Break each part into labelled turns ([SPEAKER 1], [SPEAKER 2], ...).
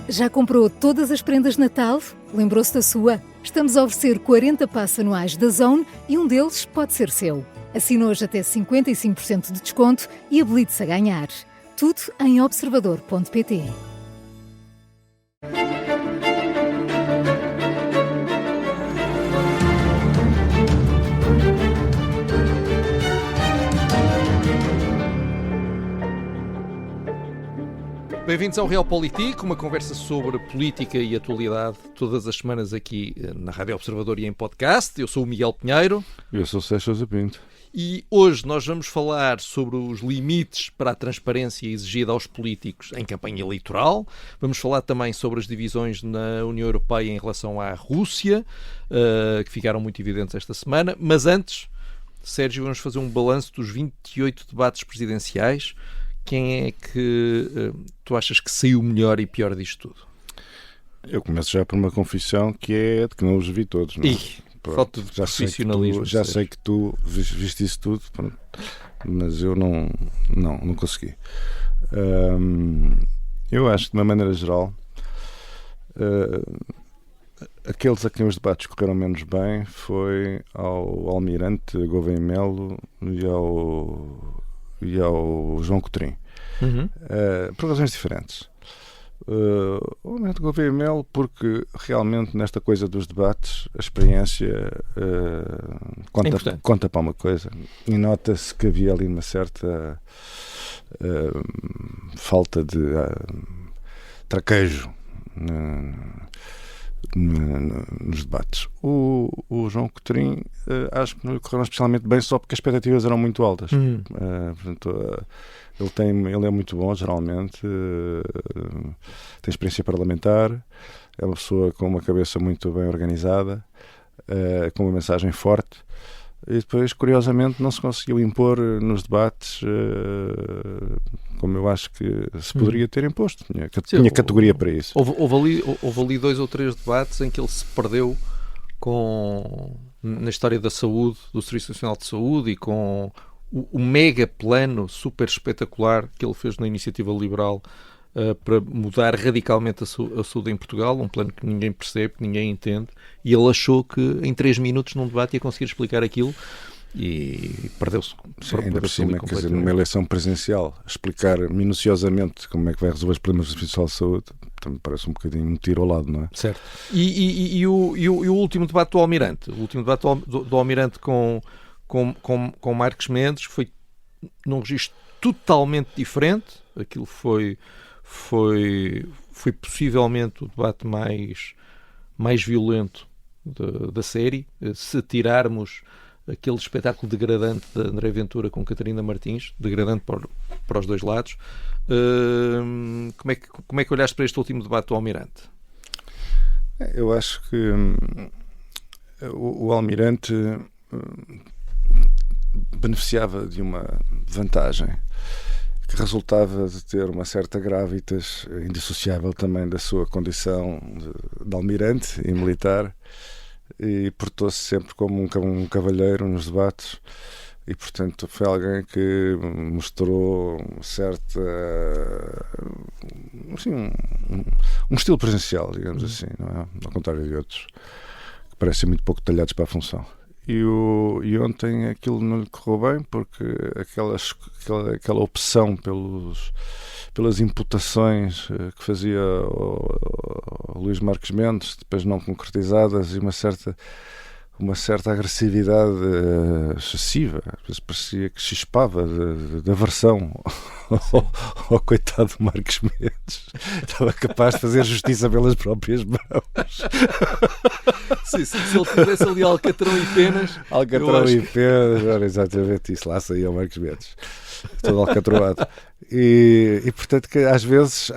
[SPEAKER 1] Já comprou todas as prendas de Natal? Lembrou-se da sua? Estamos a oferecer 40 passes anuais da Zone e um deles pode ser seu. Assine hoje até 55% de desconto e habilite-se a ganhar. Tudo em observador.pt.
[SPEAKER 2] Bem-vindos ao Realpolitik, uma conversa sobre política e atualidade todas as semanas aqui na Rádio Observador e em podcast. Eu sou o Miguel Pinheiro.
[SPEAKER 3] Eu sou o Sérgio Sousa Pinto.
[SPEAKER 2] E hoje nós vamos falar sobre os limites para a transparência exigida aos políticos em campanha eleitoral. Vamos falar também sobre as divisões na União Europeia em relação à Rússia, que ficaram muito evidentes esta semana. Mas antes, Sérgio, vamos fazer um balanço dos 28 debates presidenciais. Quem é que tu achas que saiu melhor e pior disto tudo?
[SPEAKER 3] Eu começo já por uma confissão que é de que não os vi todos. Não?
[SPEAKER 2] Falta de profissionalismo.
[SPEAKER 3] Já sei que tu viste isso tudo, mas eu não consegui. Eu acho que, de uma maneira geral, aqueles a quem os debates correram menos bem foi ao Almirante Gouveia Melo e ao João Coutrinho, por razões diferentes. O Almirante Gouveia Melo, porque realmente nesta coisa dos debates a experiência conta para uma coisa, e nota-se que havia ali uma certa falta de traquejo nos debates. O João Coutrinho acho que não lhe correram especialmente bem, só porque as expectativas eram muito altas. Portanto, ele é muito bom, geralmente, tem experiência parlamentar, é uma pessoa com uma cabeça muito bem organizada, com uma mensagem forte, e depois, curiosamente, não se conseguiu impor nos debates como eu acho que se poderia ter imposto. Tinha categoria para isso.
[SPEAKER 2] Houve ali 2 ou 3 debates em que ele se perdeu na história da saúde, do Serviço Nacional de Saúde, e com o mega plano super espetacular que ele fez na Iniciativa Liberal para mudar radicalmente a saúde em Portugal, um plano que ninguém percebe, que ninguém entende, e ele achou que em 3 minutos num debate ia conseguir explicar aquilo e perdeu-se.
[SPEAKER 3] Ainda por cima, quer dizer, numa eleição presidencial, explicar minuciosamente como é que vai resolver os problemas do Serviço de Saúde também parece um bocadinho um tiro ao lado, não é?
[SPEAKER 2] Certo. E o último debate do Almirante? O último debate do Almirante com Marcos Mendes foi num registro totalmente diferente. Aquilo foi possivelmente o debate mais violento da série. Se tirarmos aquele espetáculo degradante de André Ventura com Catarina Martins, degradante para os dois lados. Como é que olhaste para este último debate do Almirante?
[SPEAKER 3] Eu acho que o Almirante beneficiava de uma vantagem que resultava de ter uma certa gravitas indissociável também da sua condição de almirante e militar, e portou-se sempre como um cavalheiro nos debates, e portanto foi alguém que mostrou certa, assim, um estilo presencial, digamos assim, não é? Ao contrário de outros que parecem muito pouco talhados para a função. E ontem aquilo não lhe correu bem, porque aquela opção pelas imputações que fazia o Luís Marques Mendes, depois não concretizadas, e uma certa agressividade excessiva, às vezes parecia que chispava de aversão ao coitado de Marques Mendes. Estava capaz de fazer justiça pelas próprias mãos.
[SPEAKER 2] Sim, se ele tivesse ali Alcatrão e Penas.
[SPEAKER 3] Era exatamente isso. Lá saía o Marques Mendes, todo alcatroado. E portanto, que às vezes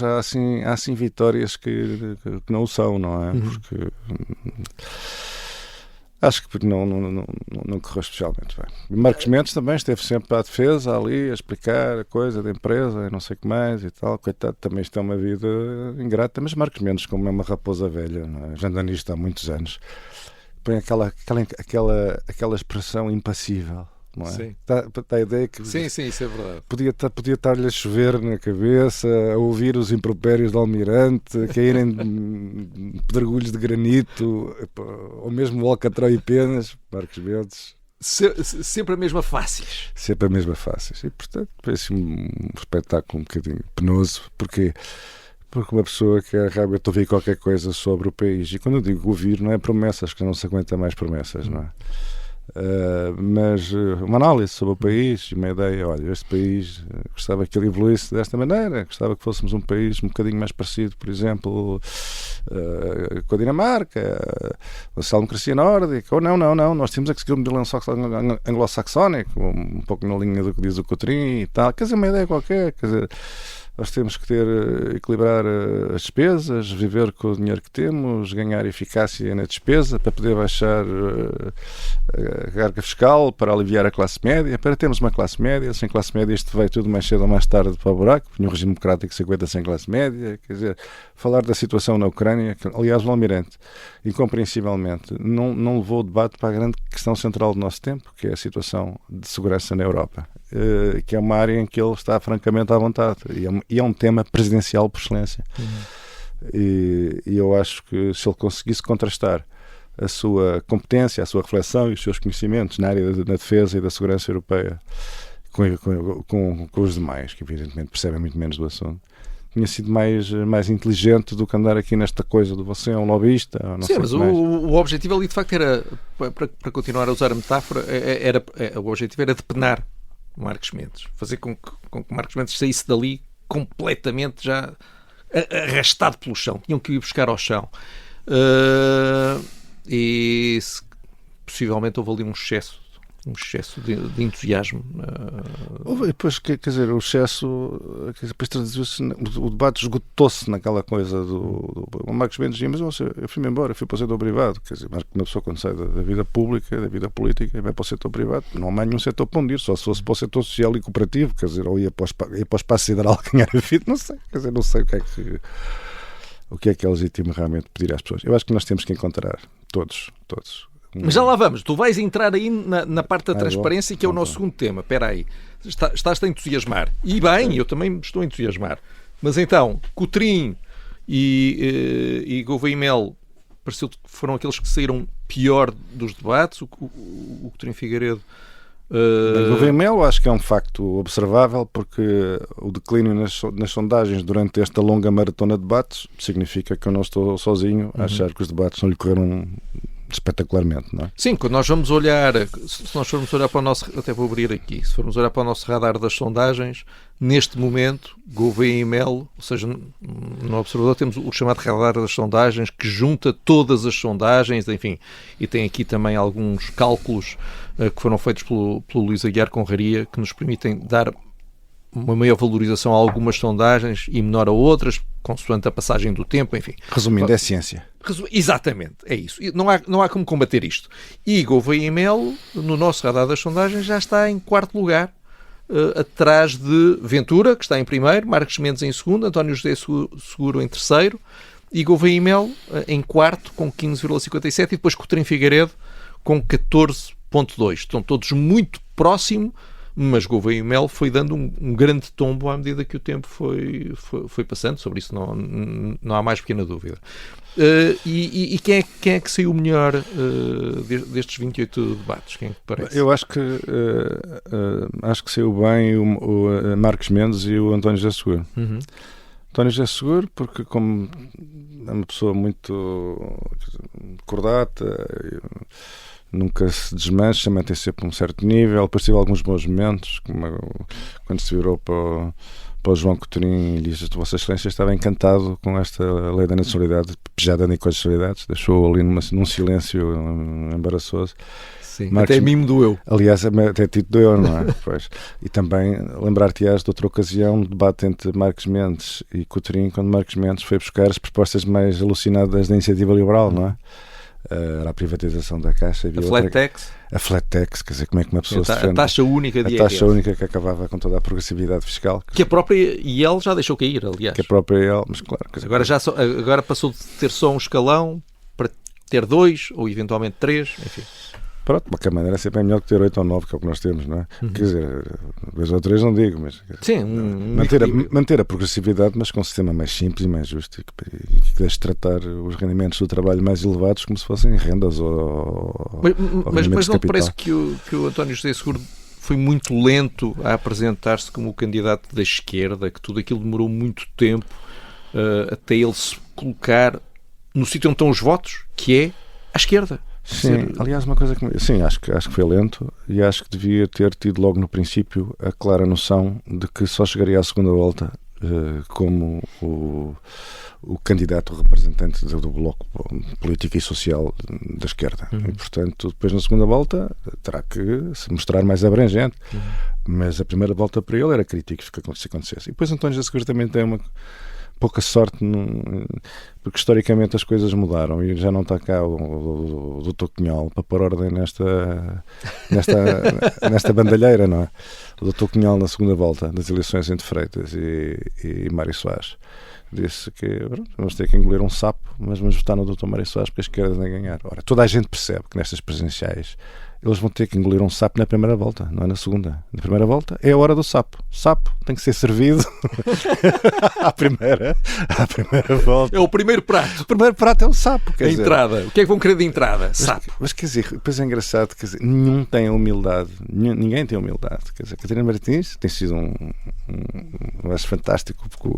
[SPEAKER 3] há assim vitórias que não o são, não é? Porque acho que não correu especialmente bem. Marcos Mendes também esteve sempre à defesa, ali, a explicar a coisa da empresa e não sei o que mais e tal. Coitado, também isto é uma vida ingrata, mas Marcos Mendes, como é uma raposa velha, não é? Já anda nisto há muitos anos, põe aquela expressão impassível, não é?
[SPEAKER 2] Sim.
[SPEAKER 3] Dá a ideia que
[SPEAKER 2] Sim, isso é verdade.
[SPEAKER 3] podia estar-lhe a chover na cabeça, a ouvir os impropérios do Almirante, a caírem pedregulhos de granito, ou mesmo o Alcatrão e Penas, Marcos Mendes.
[SPEAKER 2] Sempre a mesma fáceis.
[SPEAKER 3] Sempre a mesma fáceis. E, portanto, foi assim um espetáculo um bocadinho penoso. Porque uma pessoa quer realmente ouvir qualquer coisa sobre o país. E quando eu digo ouvir, não é promessas, que não se aguenta mais promessas, não é? Mas uma análise sobre o país, uma ideia, olha, este país gostava que ele evoluísse desta maneira, gostava que fôssemos um país um bocadinho mais parecido, por exemplo, com a Dinamarca, a social-democracia nórdica, ou não, nós temos que seguir o modelo anglo-saxónico, um pouco na linha do que diz o Coutrinho e tal, quer dizer, uma ideia qualquer, quer dizer, nós temos que equilibrar as despesas, viver com o dinheiro que temos, ganhar eficácia na despesa para poder baixar a carga fiscal, para aliviar a classe média, para termos uma classe média. Sem classe média isto vai tudo mais cedo ou mais tarde para o buraco. Tinha um regime democrático que se aguenta sem classe média. Quer dizer, falar da situação na Ucrânia, que, aliás, o Almirante, incompreensivelmente, não levou o debate para a grande questão central do nosso tempo, que é a situação de segurança na Europa, que é uma área em que ele está francamente à vontade. E é um tema presidencial por excelência. E eu acho que se ele conseguisse contrastar a sua competência, a sua reflexão e os seus conhecimentos na área da defesa e da segurança europeia com os demais, que evidentemente percebem muito menos do assunto, tinha sido mais inteligente do que andar aqui nesta coisa de você é um lobbyista. Não
[SPEAKER 2] Sim,
[SPEAKER 3] sei
[SPEAKER 2] mas o objetivo ali de facto era, para continuar a usar a metáfora, o objetivo era depenar Marcos Mendes, fazer com que Marcos Mendes saísse dali completamente já arrastado pelo chão. Tinham que ir buscar ao chão. E possivelmente houve ali um excesso de entusiasmo.
[SPEAKER 3] Depois, quer dizer, o excesso, depois traduziu-se, o debate esgotou-se naquela coisa o Marcos Mendes dizia, mas eu fui-me embora, eu fui para o setor privado. Quer dizer, mas uma pessoa quando sai da vida pública, da vida política, e vai para o setor privado, não há mais nenhum setor para onde ir, só se fosse para o setor social e cooperativo, quer dizer, ou ia para o espaço sideral ganhar a vida, não sei, quer dizer, não sei o que é legítimo realmente pedir às pessoas. Eu acho que nós temos que encontrar, todos.
[SPEAKER 2] Mas já lá vamos, tu vais entrar aí na parte da transparência, que é o nosso segundo tema. Espera aí, estás-te a entusiasmar. E bem, eu também me estou a entusiasmar. Mas então, Coutrinho e Gouveia e Melo pareceu que foram aqueles que saíram pior dos debates. O Coutinho Figueiredo...
[SPEAKER 3] Gouveia e Melo acho que é um facto observável, porque o declínio nas sondagens durante esta longa maratona de debates significa que eu não estou sozinho a achar que os debates não lhe correram espetacularmente, não é?
[SPEAKER 2] Sim, quando nós vamos olhar, se nós formos olhar para o nosso, até vou abrir aqui, se formos olhar para o nosso radar das sondagens, neste momento, Gouveia e Melo, ou seja, no Observador temos o chamado radar das sondagens, que junta todas as sondagens, enfim, e tem aqui também alguns cálculos que foram feitos pelo Luís Aguiar Conraria, que nos permitem dar uma maior valorização a algumas sondagens e menor a outras, consoante a passagem do tempo, enfim.
[SPEAKER 3] Resumindo, é ciência.
[SPEAKER 2] Exatamente, é isso. Não há como combater isto. E Gouveia e Melo, no nosso radar das sondagens, já está em quarto lugar, atrás de Ventura, que está em primeiro, Marcos Mendes em segundo, António José Seguro em terceiro, e Gouveia e Melo em quarto, com 15,57, e depois Coutinho Figueiredo com 14,2. Estão todos muito próximo, mas Gouveia e Melo foi dando um grande tombo à medida que o tempo foi passando. Sobre isso não há mais pequena dúvida. E quem é que saiu melhor destes 28 debates? Quem é que parece?
[SPEAKER 3] Eu acho que saiu bem o Marcos Mendes e o António José Seguro. António José Seguro, porque como é uma pessoa muito cordata, nunca se desmancha, mantém sempre um certo nível. Depois tive alguns bons momentos, como quando se virou para o João Coutinho e disse: Vossa Excelência estava encantado com esta lei da nacionalidade, já dando incondicionalidades, deixou ali num silêncio embaraçoso.
[SPEAKER 2] Sim, Marcos, até a mim me doeu.
[SPEAKER 3] Aliás, até ti te doeu, não é? Pois. E também lembrar-te-ás de outra ocasião, um debate entre Marcos Mendes e Coutinho, quando Marcos Mendes foi buscar as propostas mais alucinadas da iniciativa liberal, não é? Era a privatização da Caixa.
[SPEAKER 2] A flat tax?
[SPEAKER 3] A flat tax, quer dizer, como é que uma pessoa se defende?
[SPEAKER 2] A taxa única de IRS.
[SPEAKER 3] A taxa única que acabava com toda a progressividade fiscal.
[SPEAKER 2] Que a própria IEL já deixou cair, aliás.
[SPEAKER 3] Que a própria IEL, mas claro.
[SPEAKER 2] Agora passou de ter só um escalão para ter 2 ou eventualmente 3, enfim.
[SPEAKER 3] Pronto, de qualquer maneira sempre é melhor que ter 8 ou 9, que é o que nós temos, não é? Quer dizer, 2 ou 3 não digo, mas
[SPEAKER 2] sim,
[SPEAKER 3] manter a progressividade, mas com um sistema mais simples e mais justo, e que deixe tratar os rendimentos do trabalho mais elevados como se fossem rendas ou
[SPEAKER 2] mas não te parece
[SPEAKER 3] capital.
[SPEAKER 2] que o António José Seguro foi muito lento a apresentar-se como o candidato da esquerda, que tudo aquilo demorou muito tempo até ele se colocar no sítio onde estão os votos, que é à esquerda?
[SPEAKER 3] Sim, aliás, uma coisa que... Sim, acho que foi lento e acho que devia ter tido logo no princípio a clara noção de que só chegaria à segunda volta como o candidato representante do bloco político e social da esquerda. E, portanto, depois na segunda volta terá que se mostrar mais abrangente. Mas a primeira volta para ele era crítico se acontecesse. E depois António José Seguro também tem uma pouca sorte, porque historicamente as coisas mudaram e já não está cá o Dr. Cunhal para pôr ordem nesta bandalheira, não é? O Dr. Cunhal na segunda volta das eleições entre Freitas e Mário Soares disse que vamos ter que engolir um sapo, mas vamos votar no Dr. Mário Soares porque a esquerda vai ganhar. Ora, toda a gente percebe que nestas presidenciais eles vão ter que engolir um sapo na primeira volta, não é na segunda. Na primeira volta é a hora do sapo. O sapo tem que ser servido à primeira volta.
[SPEAKER 2] É o primeiro prato.
[SPEAKER 3] O primeiro prato é o sapo.
[SPEAKER 2] A entrada. O que é que vão querer de entrada? Sapo.
[SPEAKER 3] Mas quer dizer, depois é engraçado, quer dizer, nenhum tem a humildade. Ninguém tem humildade. Quer dizer, Catarina Martins tem sido eu acho fantástico, porque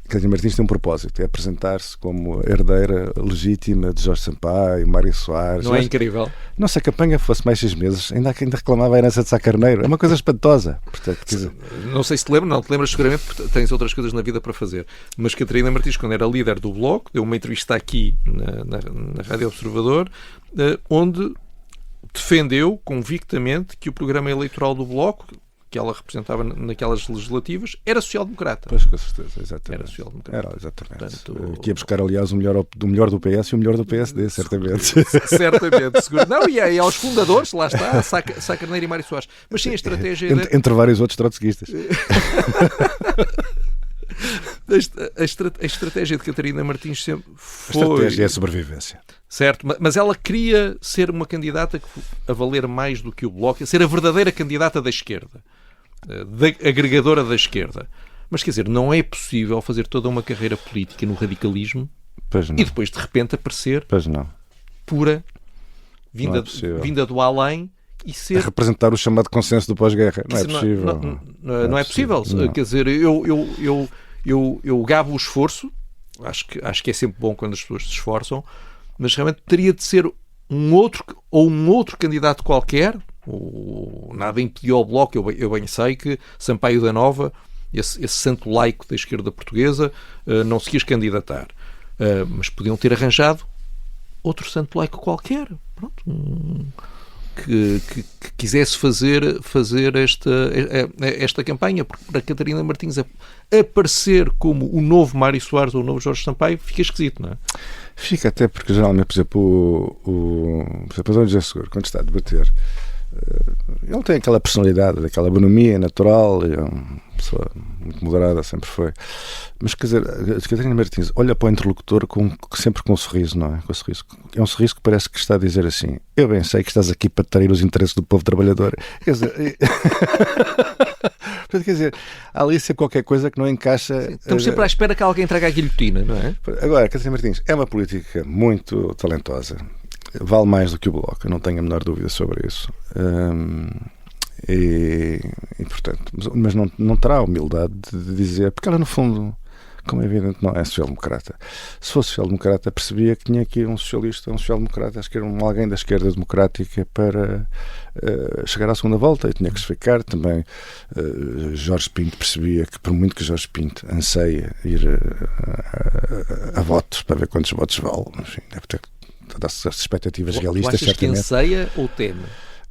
[SPEAKER 3] Catarina Martins tem um propósito, é apresentar-se como herdeira legítima de Jorge Sampaio, Mário Soares.
[SPEAKER 2] Não é incrível?
[SPEAKER 3] Não, se a campanha fosse mais 6 meses, ainda reclamava a herança de Sá Carneiro. É uma coisa espantosa. Portanto,
[SPEAKER 2] não sei se te lembro, não te lembras seguramente, porque tens outras coisas na vida para fazer. Mas Catarina Martins, quando era líder do Bloco, deu uma entrevista aqui na Rádio Observador, onde defendeu convictamente que o programa eleitoral do Bloco, que ela representava naquelas legislativas, era social-democrata.
[SPEAKER 3] Pois, com certeza, exatamente.
[SPEAKER 2] Era social-democrata.
[SPEAKER 3] Era, exatamente. Portanto, que ia buscar, aliás, o melhor do PS e o melhor do PSD, certamente.
[SPEAKER 2] Certamente, seguro. Não, e aos fundadores, lá está, Sá Carneiro e Mário Soares. Mas sim, a estratégia...
[SPEAKER 3] Entre vários outros trotskistas.
[SPEAKER 2] A estratégia de Catarina Martins sempre foi...
[SPEAKER 3] A estratégia é a sobrevivência.
[SPEAKER 2] Certo, mas ela queria ser uma candidata a valer mais do que o Bloco, a ser a verdadeira candidata da esquerda, agregadora da esquerda. Mas quer dizer, não é possível fazer toda uma carreira política no radicalismo e depois de repente aparecer pura, vinda do além e ser...
[SPEAKER 3] A representar o chamado consenso do pós-guerra. Não é possível.
[SPEAKER 2] Não é possível. Quer dizer, eu gabo o esforço, acho que é sempre bom quando as pessoas se esforçam, mas realmente teria de ser um outro candidato qualquer. Nada impediu ao Bloco. Eu bem sei que Sampaio da Nova, esse santo laico da esquerda portuguesa, não se quis candidatar, mas podiam ter arranjado outro santo laico qualquer, pronto, que quisesse fazer esta campanha, porque para Catarina Martins aparecer como o novo Mário Soares ou o novo Jorge Sampaio fica esquisito, não é?
[SPEAKER 3] Fica, até porque geralmente, por exemplo, o António José Seguro, quando está a debater, ele tem aquela personalidade, aquela bonomia natural, é uma pessoa muito moderada, sempre foi. Mas, quer dizer, a Catarina Martins olha para o interlocutor sempre com um sorriso, não é? Com um sorriso. É um sorriso que parece que está a dizer assim: eu bem sei que estás aqui para trair os interesses do povo trabalhador. Quer dizer... Quer dizer, há ali sempre qualquer coisa que não encaixa.
[SPEAKER 2] Sim, estamos sempre à espera que alguém traga a guilhotina, não é?
[SPEAKER 3] Agora, Catarina Martins é uma política muito talentosa, vale mais do que o Bloco, eu não tenho a menor dúvida sobre isso. E portanto, mas não terá a humildade de dizer, porque ela no fundo, como é evidente, não é social-democrata. Se fosse social-democrata, percebia que tinha aqui um socialista, um social-democrata, acho que era alguém da esquerda democrática para chegar à segunda volta, e tinha que se ficar também. Jorge Pinto percebia que, por muito que Jorge Pinto anseia ir a votos para ver quantos votos vale, enfim, deve ter todas as expectativas realistas, certamente.
[SPEAKER 2] Que anseia ou teme?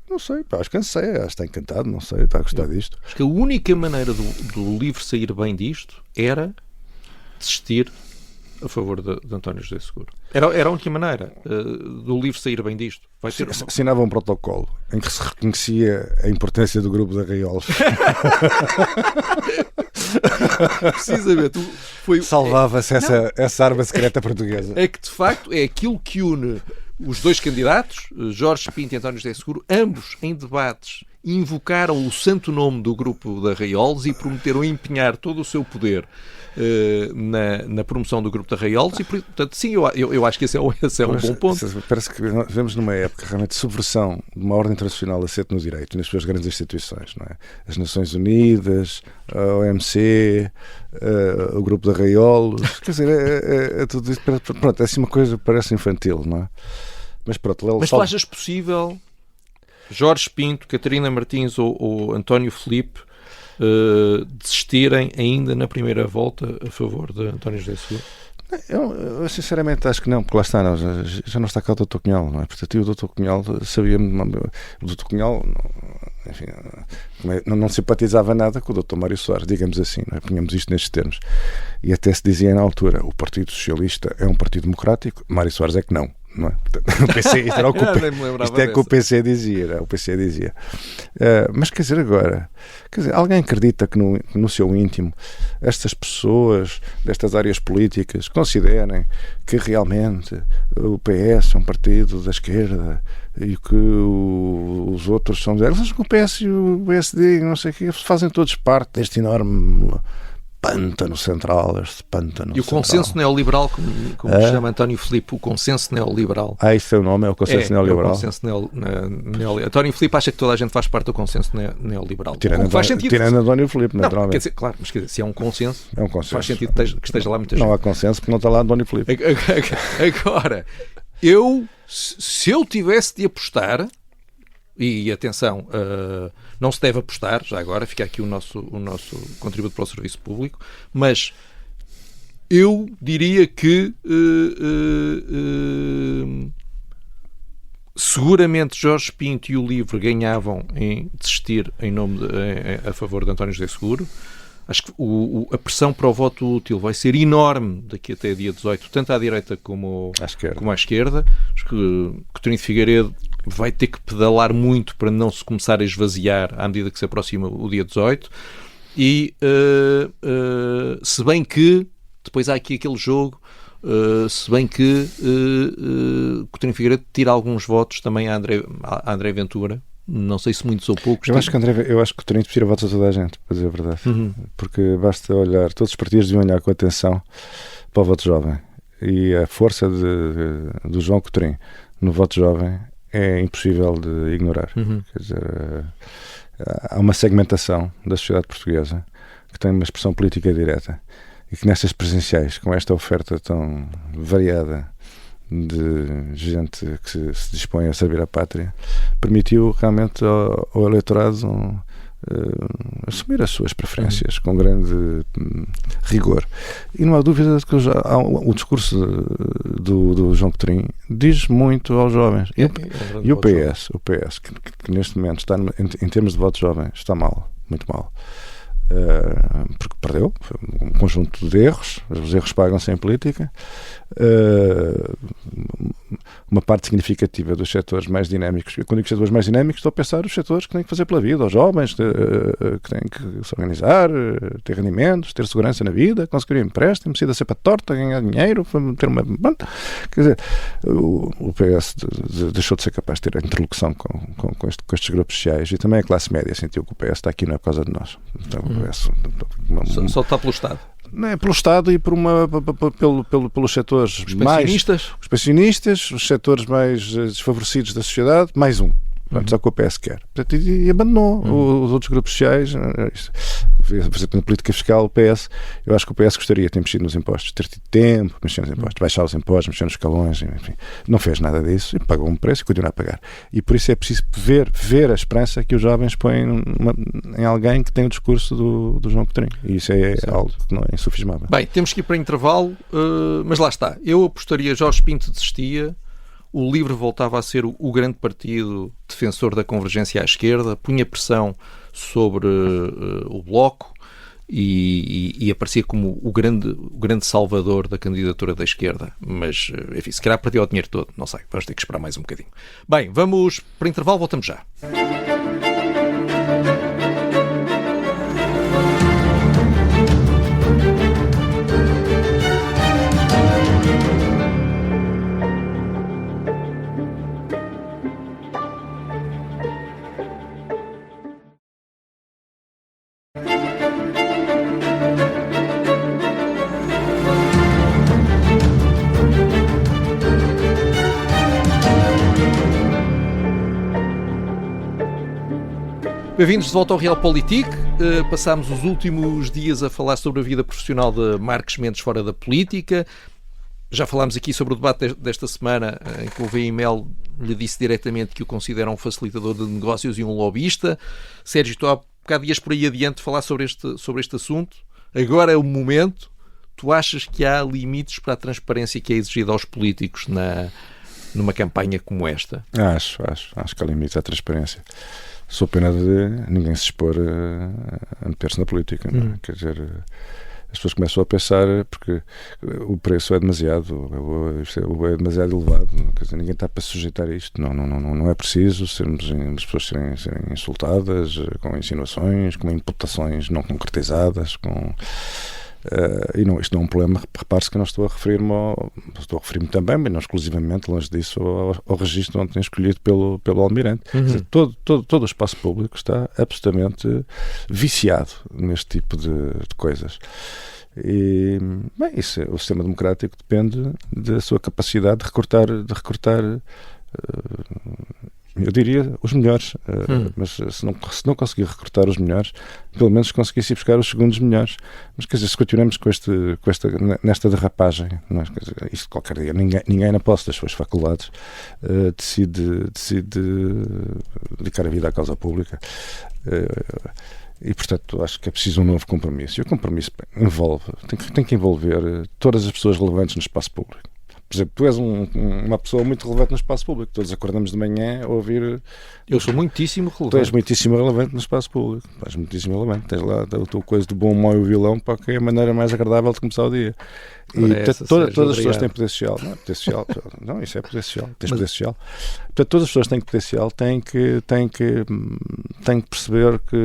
[SPEAKER 3] Não sei, acho que anseia, acho que está encantado, não sei, está a gostar disto.
[SPEAKER 2] Acho que a única maneira do LIVRE sair bem disto era desistir a favor de António José Seguro. Era a única maneira do LIVRE sair bem disto.
[SPEAKER 3] Assinava um protocolo em que se reconhecia a importância do grupo da Arraiolos.
[SPEAKER 2] Precisamente.
[SPEAKER 3] Salvava-se essa arma secreta portuguesa.
[SPEAKER 2] É que, de facto, é aquilo que une os dois candidatos, Jorge Pinto e António José Seguro, ambos em debates invocaram o santo nome do grupo da Arraiolos e prometeram empenhar todo o seu poder na promoção do grupo da Arraiolos e, portanto, sim, eu acho que esse é um bom ponto.
[SPEAKER 3] Parece que vivemos numa época realmente de subversão de uma ordem internacional assente no direito, nas suas grandes instituições, não é? As Nações Unidas, a OMC, o grupo da Arraiolos, quer dizer, é tudo isso, pronto, é assim uma coisa que parece infantil, não é? Mas pronto,
[SPEAKER 2] Mas tu achas possível Jorge Pinto, Catarina Martins ou António Filipe desistirem ainda na primeira volta a favor de António José Seguro?
[SPEAKER 3] Eu sinceramente acho que não, porque lá está, não, já não está cá o Dr. Cunhal, não é? Portanto, o Dr. Cunhal sabia-me, o Dr. Cunhal, enfim, não simpatizava nada com o Dr. Mário Soares, digamos assim, não é? Punhamos isto nestes termos. E até se dizia na altura, o Partido Socialista é um partido democrático, Mário Soares é que não. Não é? Portanto, o PC, isto era o que o PC dizia, o PC dizia. Mas quer dizer, agora, alguém acredita que no seu íntimo estas pessoas destas áreas políticas considerem que realmente o PS é um partido da esquerda e que os outros são que o PS e o PSD não sei o que fazem todos parte deste enorme pântano central, este pântano.
[SPEAKER 2] E o consenso neoliberal, como chama António Filipe, o consenso neoliberal.
[SPEAKER 3] Isso é o nome, é o consenso neoliberal.
[SPEAKER 2] É o consenso neoliberal. António Filipe acha que toda a gente faz parte do consenso neoliberal.
[SPEAKER 3] Tirando António Filipe, naturalmente.
[SPEAKER 2] Quer dizer, claro, mas quer dizer, se é um consenso, faz sentido que esteja lá muita gente.
[SPEAKER 3] Não há consenso porque não está lá António Filipe.
[SPEAKER 2] Agora, se eu tivesse de apostar, e atenção, não se deve apostar, já agora, fica aqui o nosso contributo para o serviço público, mas eu diria que seguramente Jorge Pinto e o LIVRE ganhavam em desistir a favor de António José Seguro. Acho que a pressão para o voto útil vai ser enorme daqui até dia 18, tanto à direita como à esquerda. Acho que Coutinho de Figueiredo vai ter que pedalar muito para não se começar a esvaziar à medida que se aproxima o dia 18. E se bem que depois há aqui aquele jogo, se bem que Coutinho de Figueiredo tira alguns votos também a André Ventura. Não sei se muitos ou poucos.
[SPEAKER 3] Eu acho que o Coutinho tira votos a toda a gente, para dizer a verdade. Porque basta olhar, todos os partidos deviam olhar com atenção para o voto jovem. E a força do João Coutinho no voto jovem é impossível de ignorar. Quer dizer, há uma segmentação da sociedade portuguesa que tem uma expressão política direta e que nestas presidenciais, com esta oferta tão variada de gente que se dispõe a servir a pátria, permitiu realmente ao eleitorado assumir as suas preferências com grande rigor. E não há dúvida de que o discurso do João Coutinho diz muito aos jovens. E o PS que neste momento está, em termos de voto jovem, está mal, muito mal. Porque perdeu um conjunto de erros, os erros pagam-se em política. Uma parte significativa dos setores mais dinâmicos, quando digo setores mais dinâmicos, estou a pensar os setores que têm que fazer pela vida, os jovens que têm que se organizar, ter rendimentos, ter segurança na vida, conseguir um empréstimo, sair da cepa torta, ganhar dinheiro, ter uma... Quer dizer, o PS deixou de ser capaz de ter a interlocução com estes grupos sociais, e também a classe média sentiu que o PS está aqui não é por causa de nós. Então,
[SPEAKER 2] só está pelo Estado.
[SPEAKER 3] Não é pelo Estado e pelos setores os pensionistas, os setores mais desfavorecidos da sociedade, mais um. Só que o PS quer. Portanto, e abandonou os outros grupos sociais. Por exemplo, na política fiscal, o PS, eu acho que o PS gostaria de ter mexido nos impostos, ter tido tempo, mexer nos impostos, baixar os impostos, mexer nos escalões, enfim. Não fez nada disso e pagou um preço e continua a pagar. E por isso é preciso ver a esperança que os jovens põem em alguém que tem o discurso do João Coutinho. E isso é algo que não é insufismável.
[SPEAKER 2] Bem, temos que ir para intervalo, mas lá está. Eu apostaria Jorge Pinto desistia. O LIVRE voltava a ser o grande partido defensor da convergência à esquerda, punha pressão sobre o Bloco e aparecia como o grande salvador da candidatura da esquerda. Mas, enfim, se calhar perdeu o dinheiro todo, não sei, vamos ter que esperar mais um bocadinho. Bem, vamos para intervalo, voltamos já. Bem-vindos de volta ao Realpolitik. Passámos os últimos dias a falar sobre a vida profissional de Marcos Mendes fora da política. Já falámos aqui sobre o debate desta semana, em que o VML lhe disse diretamente que o considera um facilitador de negócios e um lobista. Sérgio, estou há bocado dias por aí adiante a falar sobre este assunto. Agora é o momento. Tu achas que há limites para a transparência que é exigida aos políticos numa campanha como esta?
[SPEAKER 3] Acho que há limites à transparência. Sou pena de ninguém se expor a meter-se na política. Não é? Quer dizer, as pessoas começam a pensar porque o preço é demasiado elevado. Quer dizer, ninguém está para sujeitar a isto. Não é preciso as pessoas serem insultadas com insinuações, com imputações não concretizadas, isto não é um problema. Repare-se que eu não estou a referir-me também, mas não exclusivamente, longe disso, ao registro ontem escolhido pelo Almirante. Quer dizer, todo o espaço público está absolutamente viciado neste tipo de coisas. E, bem, o sistema democrático depende da sua capacidade de recortar eu diria os melhores, mas se não conseguir recrutar os melhores, pelo menos conseguisse ir buscar os segundos melhores. Mas quer dizer, se continuamos nesta derrapagem, não é? Quer dizer, isto qualquer dia, ninguém na posse das suas faculdades decide dedicar a vida à causa pública. E, portanto, acho que é preciso um novo compromisso. E o compromisso tem que envolver todas as pessoas relevantes no espaço público. Por exemplo, tu és uma pessoa muito relevante no espaço público. Todos acordamos de manhã a ouvir...
[SPEAKER 2] Eu sou muitíssimo relevante.
[SPEAKER 3] Tu és muitíssimo relevante no espaço público. És muitíssimo relevante. Tens lá a tua coisa de bom, mau e violão para que é a maneira mais agradável de começar o dia. E todas as pessoas têm potencial. Não é potencial. Não, isso é potencial. Tens potencial. Portanto, todas as pessoas têm potencial. Têm que perceber que...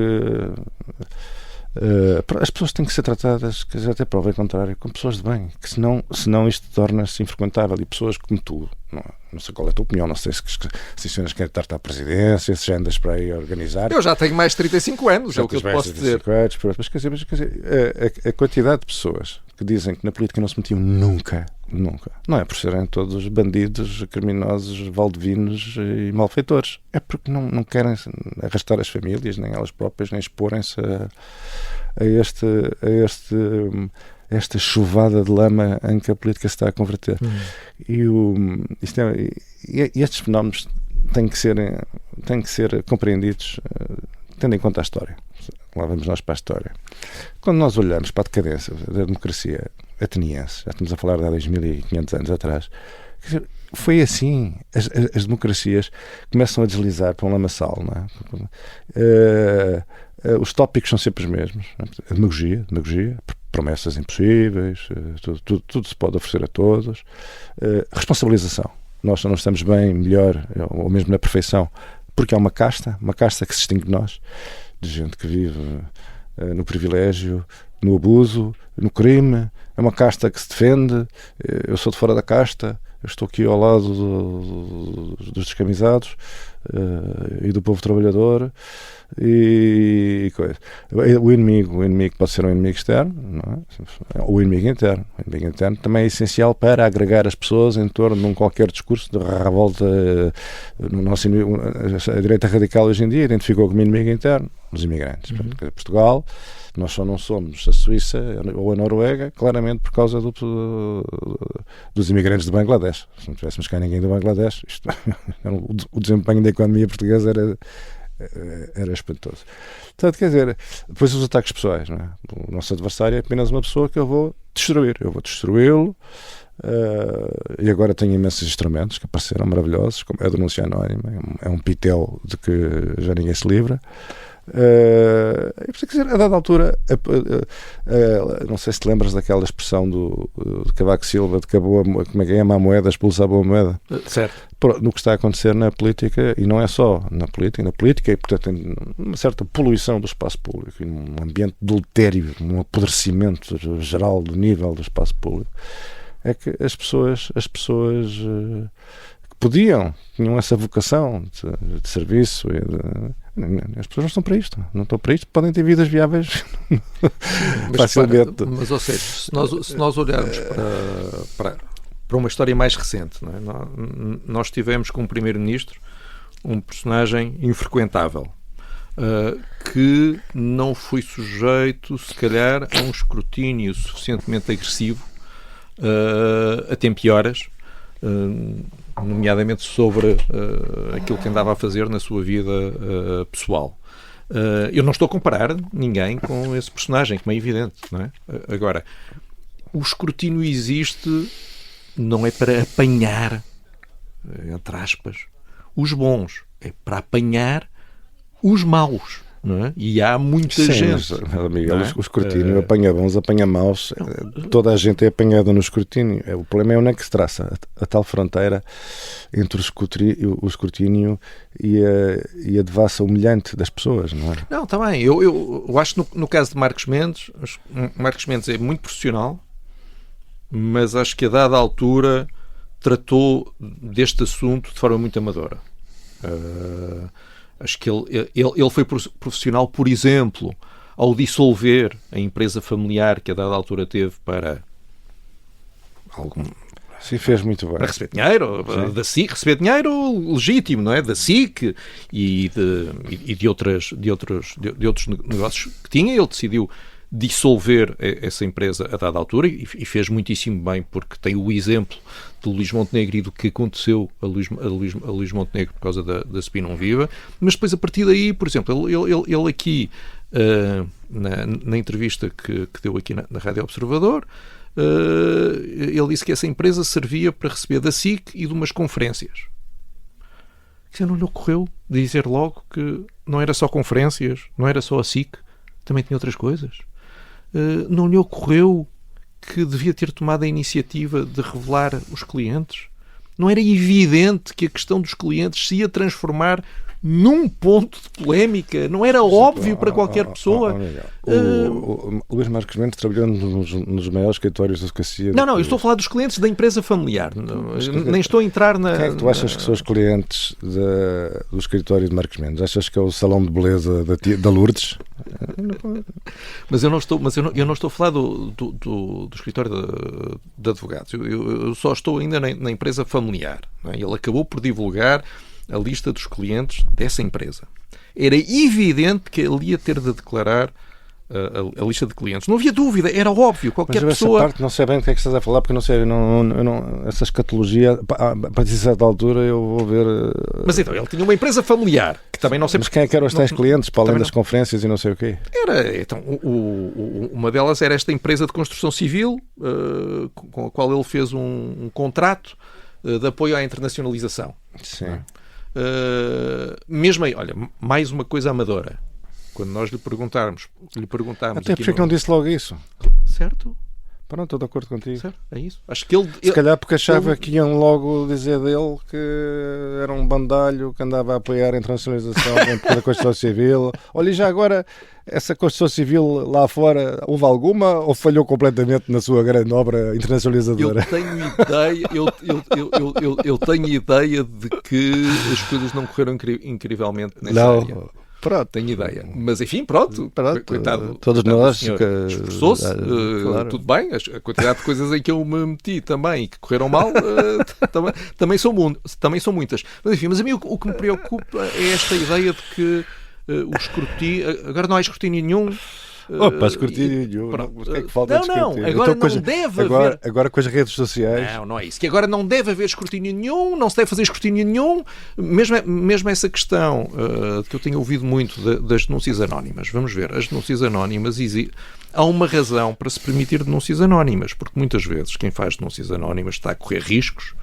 [SPEAKER 3] as pessoas têm que ser tratadas, quer dizer, até para o bem contrário, como pessoas de bem, que senão isto torna-se infrequentável. E pessoas como tu, não sei qual é a tua opinião, não sei se queres estar à presidência, se já andas para aí a organizar.
[SPEAKER 2] Eu já tenho mais de 35 anos, é o que eu te posso dizer.
[SPEAKER 3] Mas quer dizer, a quantidade de pessoas que dizem que na política não se metiam nunca, não é por serem todos bandidos, criminosos, valdevinos e malfeitores. É porque não querem arrastar as famílias, nem elas próprias, nem exporem-se a esta chuvada de lama em que a política se está a converter. E estes fenómenos têm que ser compreendidos tendo em conta a história. Lá vamos nós para a história. Quando nós olhamos para a decadência da democracia ateniense, já estamos a falar de há 2.500 anos atrás, quer dizer, foi assim. As democracias começam a deslizar para um lamaçal, não é? Os tópicos são sempre os mesmos. A demagogia, promessas impossíveis, tudo se pode oferecer a todos. Responsabilização. Nós só não estamos bem, melhor, ou mesmo na perfeição, porque há uma casta que se distingue de nós, de gente que vive no privilégio, no abuso, no crime. É uma casta que se defende. Eu sou de fora da casta, eu estou aqui ao lado dos descamisados e do povo trabalhador. E coisa. O inimigo pode ser um inimigo externo, não é? O inimigo interno. O inimigo interno também é essencial para agregar as pessoas em torno de um qualquer discurso de revolta. A direita radical hoje em dia identificou como inimigo interno os imigrantes. Portugal, nós só não somos a Suíça ou a Noruega, claramente por causa dos imigrantes de Bangladesh. Se não tivéssemos cá ninguém do Bangladesh, o desempenho da economia portuguesa era espantoso. Portanto, quer dizer, depois os ataques pessoais, não é? O nosso adversário é apenas uma pessoa que eu vou destruí-lo, e agora tenho imensos instrumentos que apareceram maravilhosos, como a denúncia anónima, é um pitel de que já ninguém se livra. Quer dizer, a dada altura, não sei se te lembras daquela expressão de Cavaco Silva, de que como é que é, a má moeda expulsa a boa moeda.
[SPEAKER 2] Certo.
[SPEAKER 3] No que está a acontecer na política, e não é só na política, e portanto tem uma certa poluição do espaço público, e num ambiente de adultério, um apodrecimento geral do nível do espaço público, é que as pessoas que tinham essa vocação de serviço, as pessoas não estão para isto, podem ter vidas viáveis facilmente.
[SPEAKER 2] Mas, ou seja, se nós olharmos para uma história mais recente, não é? Nós tivemos como primeiro-ministro um personagem infrequentável. que não foi sujeito, se calhar, a um escrutínio suficientemente agressivo a tempo e horas, nomeadamente sobre aquilo que andava a fazer na sua vida pessoal. Eu não estou a comparar ninguém com esse personagem, como é evidente, não é? Agora, o escrutínio existe não é para apanhar, entre aspas, os bons, é para apanhar os maus, não é? E há muita gente.
[SPEAKER 3] Mas, Miguel, o escrutínio apanha bons, apanha maus. Toda a gente é apanhada no escrutínio. O problema é onde é que se traça a tal fronteira entre o escrutínio e a devassa humilhante das pessoas, não é?
[SPEAKER 2] Não, está bem. Eu acho que no caso de Marcos Mendes é muito profissional, mas acho que a dada altura tratou deste assunto de forma muito amadora. Acho que ele foi profissional, por exemplo, ao dissolver a empresa familiar que a dada altura teve para algum...
[SPEAKER 3] Sim, fez muito bem.
[SPEAKER 2] Para receber dinheiro, da SIC, receber dinheiro legítimo, não é? Da SIC e de outros negócios que tinha. Ele decidiu dissolver essa empresa a dada altura e fez muitíssimo bem, porque tem o exemplo de Luís Montenegro e do que aconteceu a Luís Montenegro por causa da SPI não viva. Mas depois, a partir daí, por exemplo, ele aqui na entrevista que deu aqui na Rádio Observador, ele disse que essa empresa servia para receber da SIC e de umas conferências. Que não lhe ocorreu dizer logo que não era só conferências, não era só a SIC, também tinha outras coisas. Não lhe ocorreu que devia ter tomado a iniciativa de revelar os clientes? Não era evidente que a questão dos clientes se ia transformar num ponto de polémica? Não era óbvio para qualquer pessoa?
[SPEAKER 3] O Luís Marcos Mendes trabalhou nos maiores escritórios de advocacia.
[SPEAKER 2] Não, eu estou a falar dos clientes da empresa familiar. Nem estou a entrar na...
[SPEAKER 3] Quem é que tu achas que são os clientes do escritório de Marcos Mendes? Achas que é o salão de beleza da Lourdes?
[SPEAKER 2] Mas eu não estou a falar do escritório de advogados. Eu só estou ainda na empresa familiar. Não é? Ele acabou por divulgar a lista dos clientes dessa empresa. Era evidente que ele ia ter de declarar a lista de clientes. Não havia dúvida, era óbvio. Qualquer pessoa...
[SPEAKER 3] Essa parte não sei bem o que é que estás a falar, porque não sei, essa escatologia, a partir de certa altura eu vou ver...
[SPEAKER 2] Mas então, ele tinha uma empresa familiar, que também não sei...
[SPEAKER 3] Mas quem é que eram os tais clientes, para além das conferências e não sei o quê?
[SPEAKER 2] Então, uma delas era esta empresa de construção civil, com a qual ele fez um contrato de apoio à internacionalização.
[SPEAKER 3] Sim.
[SPEAKER 2] Mesmo aí, olha, mais uma coisa amadora. Quando nós lhe perguntarmos
[SPEAKER 3] até porque não disse logo isso?
[SPEAKER 2] Certo?
[SPEAKER 3] Pronto, estou de acordo contigo.
[SPEAKER 2] Certo, é isso. Acho que ele...
[SPEAKER 3] Se calhar porque achava que iam logo dizer dele que era um bandalho que andava a apoiar a internacionalização da Constituição Civil. Olha, e já agora, essa Constituição Civil lá fora, houve alguma ou falhou completamente na sua grande obra internacionalizadora?
[SPEAKER 2] Eu tenho ideia de que as coisas não correram incrivelmente nessa área.
[SPEAKER 3] Pronto.
[SPEAKER 2] Tenho ideia. Mas enfim, pronto. Coitado,
[SPEAKER 3] todos nós.
[SPEAKER 2] Esforçou-se, claro. Tudo bem. A quantidade de coisas em que eu me meti também e que correram mal também são muitas. Mas enfim, a mim o que me preocupa é esta ideia de que o escrutínio... Agora não há escrutínio nenhum.
[SPEAKER 3] Escrutínio nenhum. O que é que falta de
[SPEAKER 2] escrutínio? Agora não deve haver...
[SPEAKER 3] Agora com as redes sociais...
[SPEAKER 2] Não é isso. Que agora não deve haver escrutínio nenhum, não se deve fazer escrutínio nenhum. Mesmo essa questão que eu tenho ouvido muito das denúncias anónimas. Vamos ver, as denúncias anónimas... Há uma razão para se permitir denúncias anónimas, porque muitas vezes quem faz denúncias anónimas está a correr riscos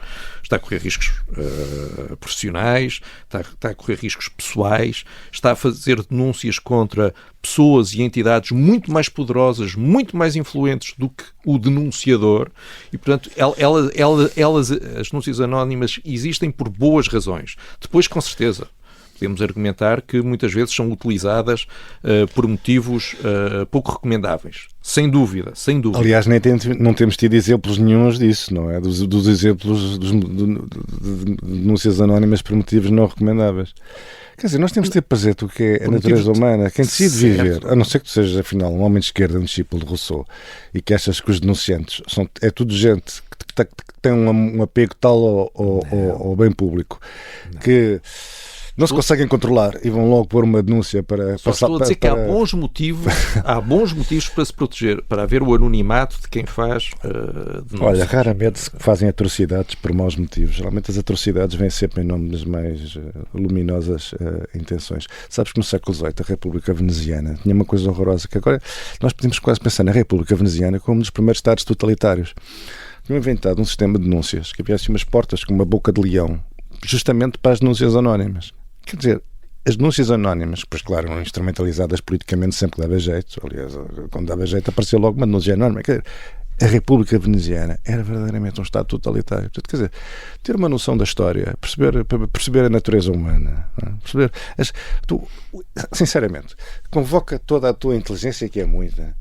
[SPEAKER 2] profissionais, está a correr riscos pessoais, está a fazer denúncias contra pessoas e entidades muito mais poderosas, muito mais influentes do que o denunciador, e portanto as denúncias anónimas existem por boas razões. Depois, com certeza, podemos argumentar que muitas vezes são utilizadas por motivos pouco recomendáveis. Sem dúvida.
[SPEAKER 3] Aliás, não temos tido exemplos nenhuns disso, não é? Dos exemplos de denúncias anónimas por motivos não recomendáveis. Quer dizer, nós temos de ter presente o que é a natureza humana. Quem decide viver, a não ser que tu sejas, afinal, um homem de esquerda, um discípulo de Rousseau, e que achas que os denunciantes é tudo gente que tem um apego tal ao bem público, que não se conseguem controlar e vão logo pôr uma denúncia para
[SPEAKER 2] Só estou a dizer que há bons motivos para se proteger, para haver o anonimato de quem faz denúncias.
[SPEAKER 3] Olha, raramente se fazem atrocidades por maus motivos. Geralmente as atrocidades vêm sempre em nome das mais luminosas intenções. Sabes que no século XVIII a República Veneziana tinha uma coisa horrorosa, que agora nós podemos quase pensar na República Veneziana como um dos primeiros estados totalitários. Tinham inventado um sistema de denúncias, que havia assim umas portas com uma boca de leão, justamente para as denúncias anónimas. Quer dizer, as denúncias anónimas, que, pois claro, eram instrumentalizadas politicamente sempre que dava jeito. Aliás, quando dava jeito aparecia logo uma denúncia anónima. Quer dizer, a República Veneziana era verdadeiramente um Estado totalitário. Portanto, quer dizer, ter uma noção da história, perceber a natureza humana, perceber... sinceramente, convoca toda a tua inteligência, que é muita,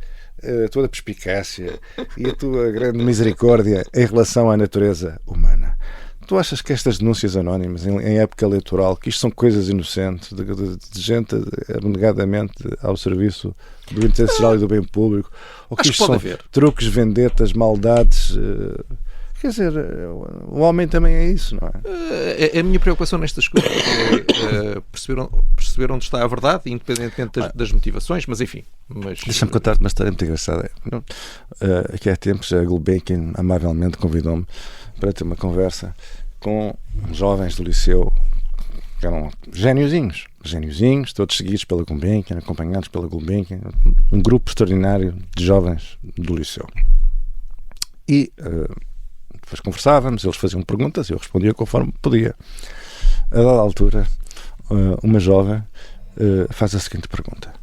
[SPEAKER 3] a tua perspicácia e a tua grande misericórdia em relação à natureza humana. Tu achas que estas denúncias anónimas, em época eleitoral, que isto são coisas inocentes, de gente abnegadamente ao serviço do interesse geral e do bem público, ou que isto são truques, vendetas, maldades... Quer dizer, o homem também é isso, não é?
[SPEAKER 2] A minha preocupação nestas coisas é perceber onde está a verdade, independentemente das motivações, mas enfim.
[SPEAKER 3] Deixa-me contar-te uma história muito engraçada. Aqui há tempos, a Gulbenkian amavelmente convidou-me para ter uma conversa com jovens do liceu, que eram geniozinhos, todos seguidos pela Gulbenkian, acompanhados pela Gulbenkian, um grupo extraordinário de jovens do liceu. E... depois conversávamos, eles faziam perguntas e eu respondia conforme podia. A dada altura, uma jovem faz a seguinte pergunta.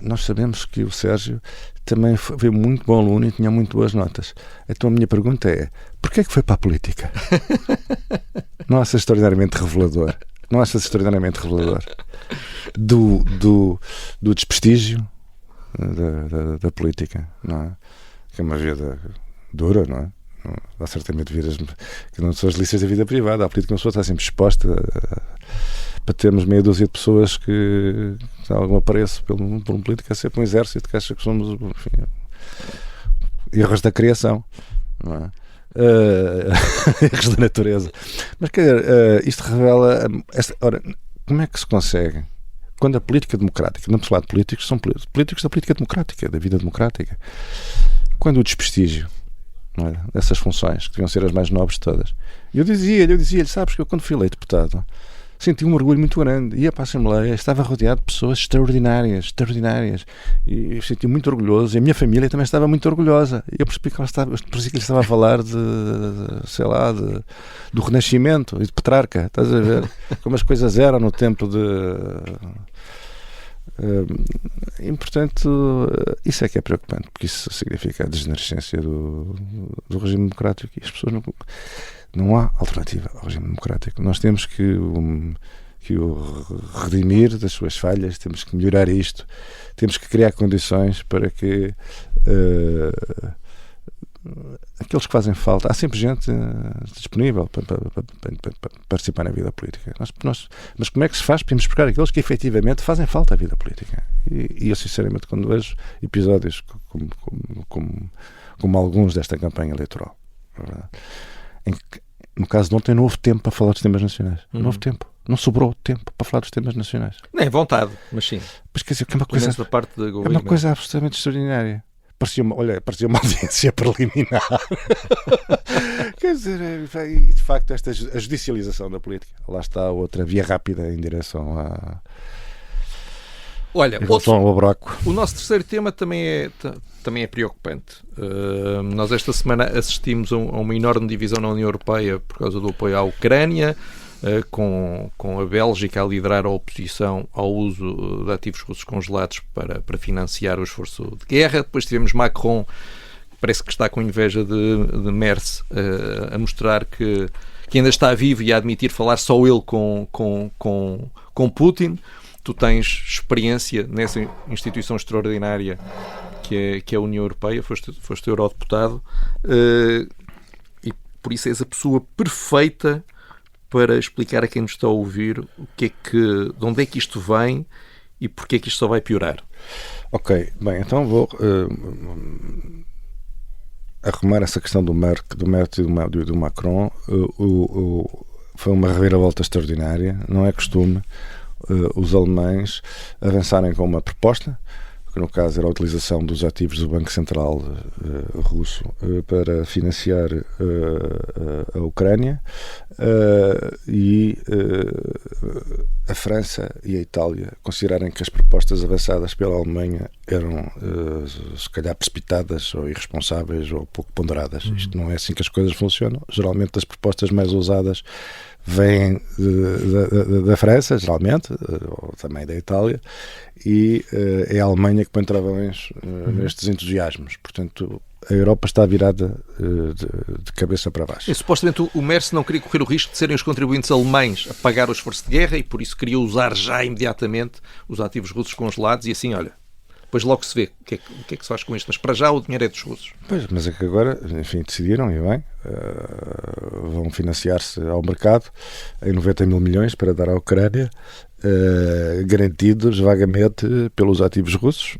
[SPEAKER 3] Nós sabemos que o Sérgio também foi muito bom aluno e tinha muito boas notas. Então a minha pergunta é: porquê é que foi para a política? Não achas extraordinariamente revelador? Do desprestígio da política, não é? Que é uma vida dura, não é? Há certamente vidas que não são as delícias da vida privada. A política não está sempre exposta para termos meia dúzia de pessoas que têm algum apreço por um político, é sempre um exército que acha que somos, enfim, erros da criação, não é? Erros da natureza. Mas quer dizer, isto revela ora, como é que se consegue, quando a política democrática, não vamos falar de políticos, são políticos da política democrática, da vida democrática, quando o desprestígio, não é, dessas funções, que deviam ser as mais nobres de todas. Eu dizia-lhe, sabes que eu, quando fui eleito deputado, senti um orgulho muito grande, ia para a Assembleia, estava rodeado de pessoas extraordinárias, e eu senti muito orgulhoso, e a minha família também estava muito orgulhosa. Eu percebi que parecia que ele estava a falar do Renascimento e de Petrarca, estás a ver? Como as coisas eram no tempo de... E portanto isso é que é preocupante, porque isso significa a degenerescência do regime democrático, e as pessoas não há alternativa ao regime democrático. Nós temos que o redimir das suas falhas, temos que melhorar isto, temos que criar condições para que aqueles que fazem falta, há sempre gente disponível para participar na vida política. Mas como é que se faz para buscar aqueles que efetivamente fazem falta à vida política? E eu sinceramente, quando vejo episódios como alguns desta campanha eleitoral, em que, no caso de ontem, não houve tempo para falar dos temas nacionais. Não houve tempo. Não sobrou tempo para falar dos temas nacionais.
[SPEAKER 2] Nem vontade, mas sim.
[SPEAKER 3] Mas quer dizer, que é uma coisa absolutamente extraordinária. Parecia uma audiência preliminar. Quer dizer, de facto, a judicialização da política. Lá está outra via rápida em direção ao buraco.
[SPEAKER 2] O nosso terceiro tema também é preocupante. Nós esta semana assistimos a uma enorme divisão na União Europeia por causa do apoio à Ucrânia, com a Bélgica a liderar a oposição ao uso de ativos russos congelados para financiar o esforço de guerra. Depois tivemos Macron, que parece que está com inveja de Merz, a mostrar que ainda está vivo e a admitir falar só ele com Putin. Tu tens experiência nessa instituição extraordinária que é a União Europeia, foste eurodeputado, e por isso és a pessoa perfeita para explicar a quem nos está a ouvir de onde é que isto vem e porque é que isto só vai piorar.
[SPEAKER 3] Ok, bem, então vou arrumar essa questão do Merkel e do Macron. foi uma reviravolta extraordinária. Não é costume os alemães avançarem com uma proposta, que no caso era a utilização dos ativos do Banco Central russo para financiar a Ucrânia, e a França e a Itália considerarem que as propostas avançadas pela Alemanha eram se calhar precipitadas ou irresponsáveis ou pouco ponderadas. Isto não é assim que as coisas funcionam. Geralmente as propostas mais ousadas vêm da França, geralmente, ou também da Itália, e é a Alemanha que põe travões nestes entusiasmos. Portanto, a Europa está virada de cabeça para baixo.
[SPEAKER 2] E supostamente o Merz não queria correr o risco de serem os contribuintes alemães a pagar o esforço de guerra e por isso queria usar já imediatamente os ativos russos congelados e assim, olha, depois logo se vê o que é que se faz com isto. Mas para já o dinheiro é dos russos.
[SPEAKER 3] Pois, mas é que agora, enfim, decidiram, e bem, vão financiar-se ao mercado em 90 mil milhões para dar à Ucrânia, garantidos vagamente pelos ativos russos.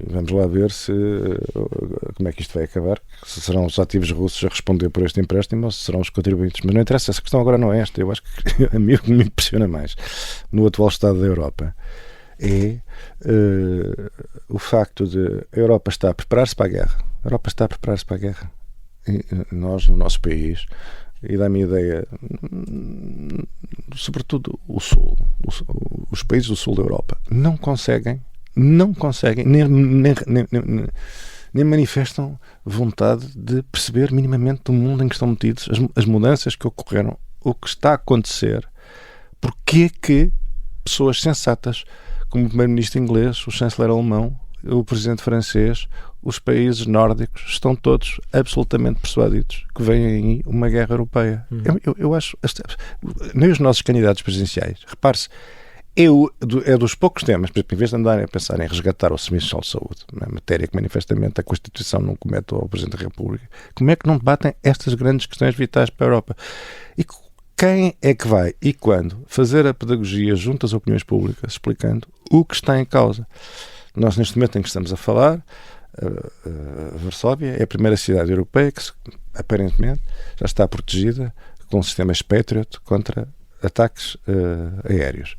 [SPEAKER 3] Vamos lá ver como é que isto vai acabar, se serão os ativos russos a responder por este empréstimo ou se serão os contribuintes. Mas não interessa, essa questão agora não é esta. Eu acho que a mim o que me impressiona mais no atual estado da Europa é o facto de a Europa estar a preparar-se para a guerra. A Europa está a preparar-se para a guerra. E nós, no nosso país, e dá-me a ideia, sobretudo o Sul, os países do Sul da Europa, não conseguem, nem manifestam vontade de perceber minimamente do mundo em que estão metidos, as mudanças que ocorreram, o que está a acontecer, porque é que pessoas sensatas, como o primeiro-ministro inglês, o chanceler alemão, o presidente francês, os países nórdicos, estão todos absolutamente persuadidos que vem aí uma guerra europeia. Eu acho, nem os nossos candidatos presidenciais, repare-se, é dos poucos temas, por exemplo, em vez de andarem a pensar em resgatar o Serviço Nacional de Saúde, uma matéria que manifestamente a Constituição não comete ao Presidente da República, como é que não debatem estas grandes questões vitais para a Europa? E quem é que vai e quando fazer a pedagogia junto às opiniões públicas, explicando o que está em causa? Nós, neste momento em que estamos a falar, Varsóvia é a primeira cidade europeia que, aparentemente, já está protegida com sistemas Patriot contra ataques aéreos.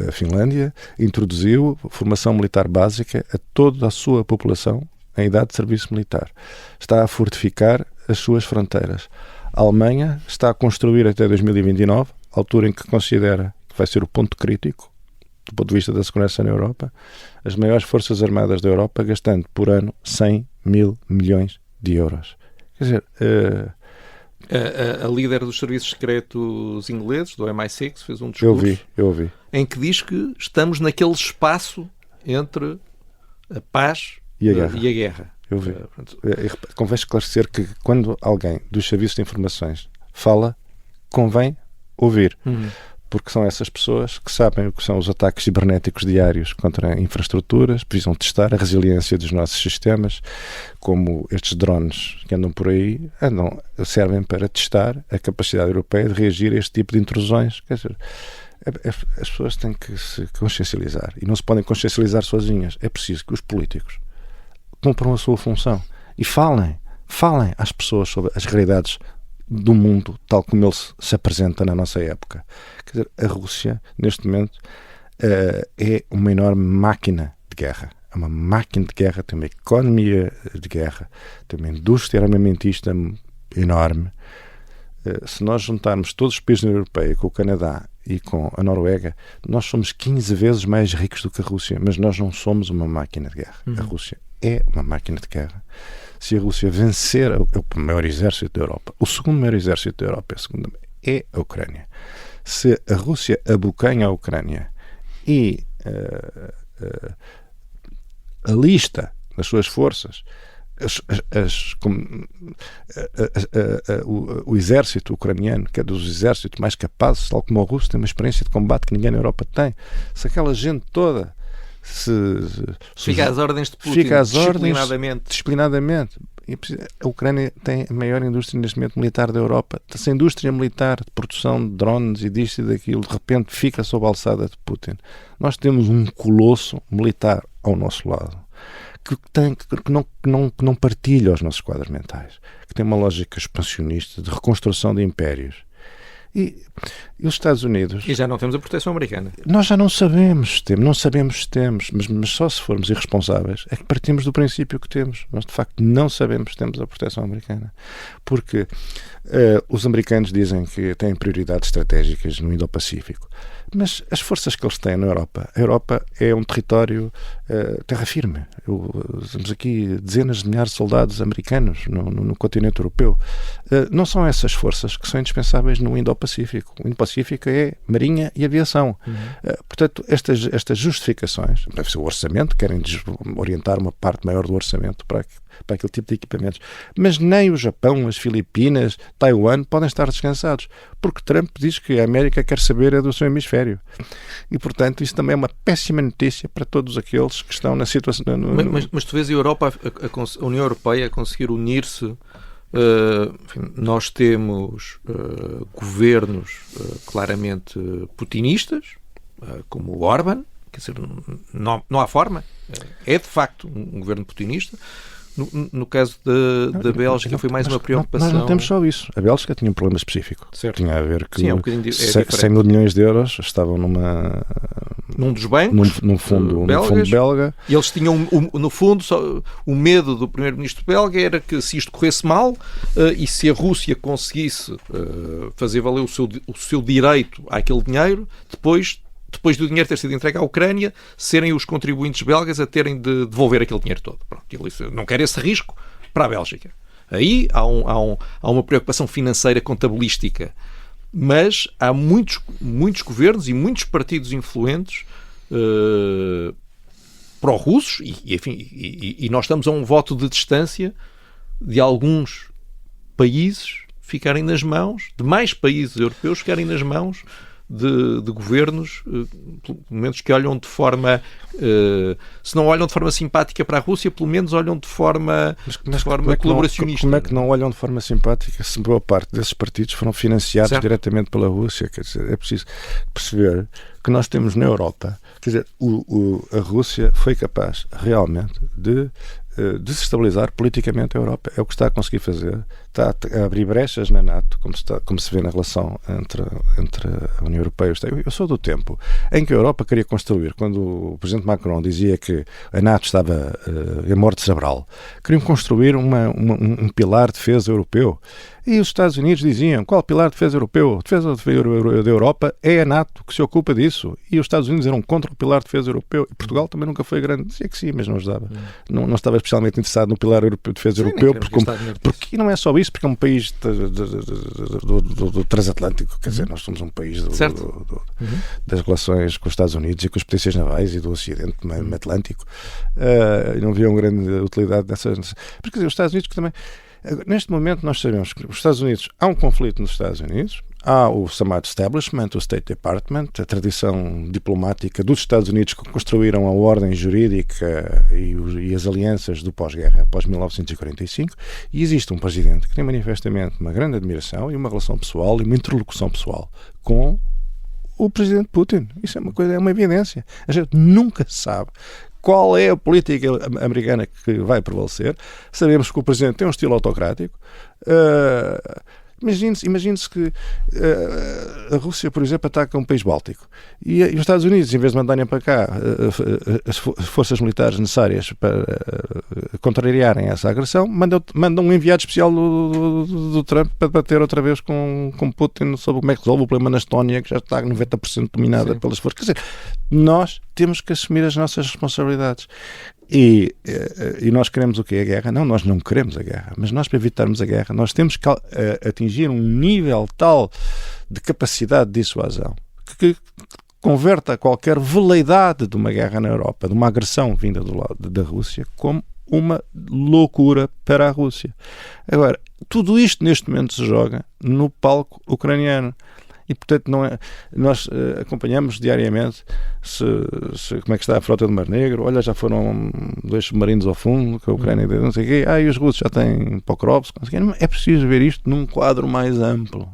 [SPEAKER 3] A Finlândia introduziu formação militar básica a toda a sua população em idade de serviço militar. Está a fortificar as suas fronteiras. A Alemanha está a construir até 2029, altura em que considera que vai ser o ponto crítico do ponto de vista da segurança na Europa, as maiores forças armadas da Europa, gastando por ano 100 mil milhões de euros. Quer dizer,
[SPEAKER 2] a líder dos serviços secretos ingleses, do MI6, fez um discurso
[SPEAKER 3] eu ouvi.
[SPEAKER 2] Em que diz que estamos naquele espaço entre a paz e a guerra.
[SPEAKER 3] Eu vi. Convém esclarecer que quando alguém dos serviços de informações fala, convém ouvir. Porque são essas pessoas que sabem o que são os ataques cibernéticos diários contra infraestruturas, precisam testar a resiliência dos nossos sistemas, como estes drones que andam por aí, servem para testar a capacidade europeia de reagir a este tipo de intrusões. Quer dizer, as pessoas têm que se consciencializar e não se podem consciencializar sozinhas. É preciso que os políticos cumpram a sua função e falem às pessoas sobre as realidades do mundo tal como ele se apresenta na nossa época. Quer dizer, a Rússia, neste momento, é uma enorme máquina de guerra. É uma máquina de guerra, tem uma economia de guerra, tem uma indústria armamentista enorme. Se nós juntarmos todos os países da União Europeia com o Canadá e com a Noruega, nós somos 15 vezes mais ricos do que a Rússia, mas nós não somos uma máquina de guerra. A Rússia é uma máquina de guerra. Se a Rússia vencer, é o maior exército da Europa. O segundo maior exército da Europa é a Ucrânia. Se a Rússia abocanha a Ucrânia e alista nas suas forças o exército ucraniano, que é dos exércitos mais capazes, tal como o russo, tem uma experiência de combate que ninguém na Europa tem. Se aquela gente toda
[SPEAKER 2] fica às ordens de Putin, disciplinadamente.
[SPEAKER 3] A Ucrânia tem a maior indústria neste momento militar da Europa. Se a indústria militar de produção de drones e disto e daquilo de repente fica sob a alçada de Putin, nós temos um colosso militar ao nosso lado que não partilha os nossos quadros mentais, que tem uma lógica expansionista de reconstrução de impérios. E os Estados Unidos...
[SPEAKER 2] E já não temos a proteção americana.
[SPEAKER 3] Nós já não sabemos se temos, mas só se formos irresponsáveis é que partimos do princípio que temos. Nós, de facto, não sabemos se temos a proteção americana. Porque os americanos dizem que têm prioridades estratégicas no Indo-Pacífico. Mas as forças que eles têm na Europa, a Europa é um território terra firme. Temos aqui dezenas de milhares de soldados americanos no continente europeu. Não são essas forças que são indispensáveis no Indo-Pacífico. O Indo-Pacífico é marinha e aviação. Portanto, estas justificações, deve ser o orçamento, querem orientar uma parte maior do orçamento para aquele tipo de equipamentos. Mas nem o Japão, as Filipinas, Taiwan podem estar descansados, porque Trump diz que a América quer saber do seu hemisfério. E, portanto, isso também é uma péssima notícia para todos aqueles que estão na situação...
[SPEAKER 2] Mas tu vês a Europa, a União Europeia a conseguir unir-se. Nós temos governos claramente putinistas, como o Orbán, quer dizer, não há forma, é de facto um governo putinista. No caso da Bélgica foi mais uma preocupação.
[SPEAKER 3] Nós não temos só isso. A Bélgica tinha um problema específico.
[SPEAKER 2] Certo.
[SPEAKER 3] Tinha a ver que
[SPEAKER 2] 100
[SPEAKER 3] mil milhões de euros estavam
[SPEAKER 2] num dos bancos,
[SPEAKER 3] num fundo belga.
[SPEAKER 2] E eles tinham, no fundo, o medo do primeiro-ministro belga era que se isto corresse mal e se a Rússia conseguisse fazer valer o seu direito àquele dinheiro, depois do dinheiro ter sido entregue à Ucrânia, serem os contribuintes belgas a terem de devolver aquele dinheiro todo. Pronto, ele não quer esse risco para a Bélgica. Aí há uma preocupação financeira contabilística. Mas há muitos governos e muitos partidos influentes pró-russos e nós estamos a um voto de distância de alguns países ficarem nas mãos, de mais países europeus ficarem nas mãos de governos, pelo menos que olham de forma, se não olham de forma simpática para a Rússia, pelo menos olham de forma colaboracionista.
[SPEAKER 3] Como é que não olham de forma simpática se boa parte desses partidos foram financiados diretamente pela Rússia? Quer dizer, é preciso perceber que nós temos na Europa, quer dizer, a Rússia foi capaz realmente de desestabilizar politicamente a Europa. É o que está a conseguir fazer. Está a abrir brechas na NATO, como se vê na relação entre a União Europeia e os Estados. Eu sou do tempo em que a Europa queria construir, quando o presidente Macron dizia que a NATO estava em morte cerebral, queriam construir um pilar de defesa europeu. E os Estados Unidos diziam, qual pilar de defesa europeu? A defesa da Europa é a NATO que se ocupa disso. E os Estados Unidos eram contra o pilar de defesa europeu. E Portugal também nunca foi grande. Dizia que sim, mas não ajudava. Não estava especialmente interessado no pilar europeu de defesa europeu. Porque não é só isso, porque é um país do transatlântico. Quer dizer, nós somos um país das relações com os Estados Unidos e com as potências navais e do Ocidente Atlântico. E não havia uma grande utilidade dessas. Porque, quer dizer, os Estados Unidos que também... Neste momento nós sabemos que os Estados Unidos, há um conflito nos Estados Unidos, há o chamado establishment, o State Department, a tradição diplomática dos Estados Unidos que construíram a ordem jurídica e as alianças do pós-guerra, pós-1945, e existe um presidente que tem manifestamente uma grande admiração e uma relação pessoal e uma interlocução pessoal com o presidente Putin. Isso é uma evidência. A gente nunca sabe qual é a política americana que vai prevalecer. Sabemos que o presidente tem um estilo autocrático. Imagine-se que a Rússia, por exemplo, ataca um país báltico e os Estados Unidos, em vez de mandarem para cá as forças militares necessárias para contrariarem essa agressão, mandam um enviado especial do Trump para bater outra vez com Putin sobre como é que resolve o problema na Estónia, que já está 90% dominada pelas forças. Quer dizer, nós temos que assumir as nossas responsabilidades. E nós queremos o quê? A guerra? Não, nós não queremos a guerra. Mas nós, para evitarmos a guerra, nós temos que atingir um nível tal de capacidade de dissuasão que converta qualquer veleidade de uma guerra na Europa, de uma agressão vinda do lado da Rússia, como uma loucura para a Rússia. Agora, tudo isto neste momento se joga no palco ucraniano. E, portanto, nós acompanhamos diariamente como é que está a frota do Mar Negro. Olha, já foram 2 submarinos ao fundo, que a Ucrânia não sei o quê. E os russos já têm Pokrovsk, não sei o quê. É preciso ver isto num quadro mais amplo,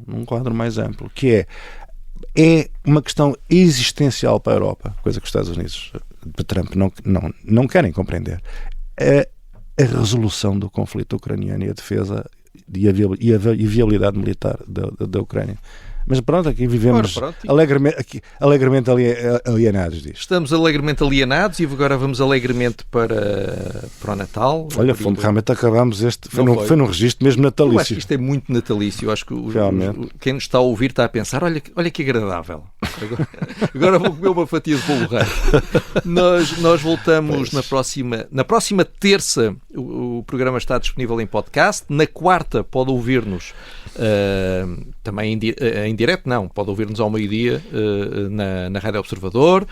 [SPEAKER 3] que é uma questão existencial para a Europa, coisa que os Estados Unidos de Trump não querem compreender. a resolução do conflito ucraniano e a defesa e a viabilidade militar da Ucrânia. Mas pronto, aqui vivemos alegremente alienados disto.
[SPEAKER 2] Estamos alegremente alienados e agora vamos alegremente para o Natal.
[SPEAKER 3] Olha, realmente acabámos este. Foi num registro mesmo natalício.
[SPEAKER 2] Eu acho que isto é muito natalício. Eu acho que quem nos está a ouvir está a pensar: olha que agradável. Agora vou comer uma fatia de bolo rei. Nós voltamos na próxima terça. O programa está disponível em podcast. Na quarta pode ouvir-nos também em direto, não, pode ouvir-nos ao meio-dia na Rádio Observador.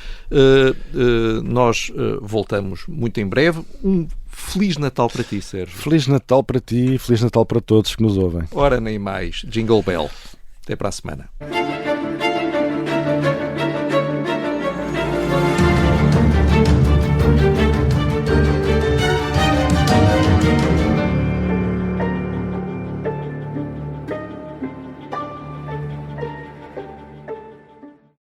[SPEAKER 2] Nós voltamos muito em breve. Um Feliz Natal para ti, Sérgio.
[SPEAKER 3] Feliz Natal para ti e Feliz Natal para todos que nos ouvem.
[SPEAKER 2] Ora, nem mais. Jingle Bell. Até para a semana.